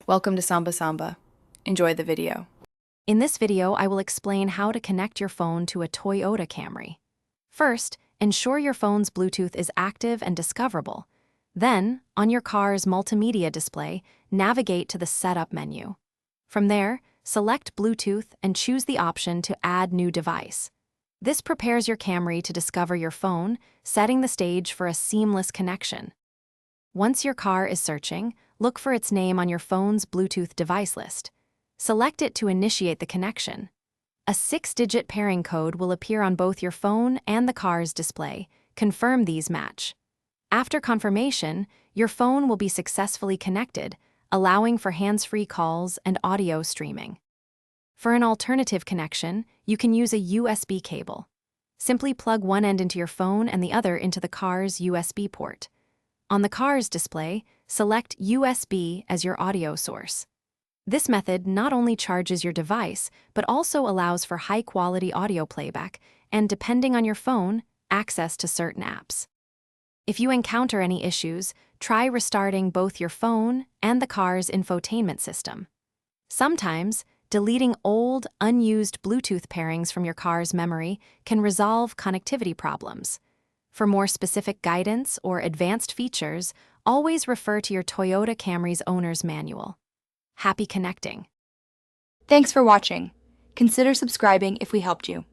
Welcome to Samba Samba. Enjoy the video. In this video, I will explain how to connect your phone to a Toyota Camry. First, ensure your phone's Bluetooth is active and discoverable. Then, on your car's multimedia display, navigate to the Setup menu. From there, select Bluetooth and choose the option to add new device. This prepares your Camry to discover your phone, setting the stage for a seamless connection. Once your car is searching, look for its name on your phone's Bluetooth device list. Select it to initiate the connection. A 6-digit pairing code will appear on both your phone and the car's display. Confirm these match. After confirmation, your phone will be successfully connected, allowing for hands-free calls and audio streaming. For an alternative connection, you can use a USB cable. Simply plug one end into your phone and the other into the car's USB port. On the car's display, select USB as your audio source. This method not only charges your device, but also allows for high-quality audio playback and, depending on your phone, access to certain apps. If you encounter any issues, try restarting both your phone and the car's infotainment system. Sometimes, deleting old, unused Bluetooth pairings from your car's memory can resolve connectivity problems. For more specific guidance or advanced features, always refer to your Toyota Camry's owner's manual. Happy connecting! Thanks for watching. Consider subscribing if we helped you.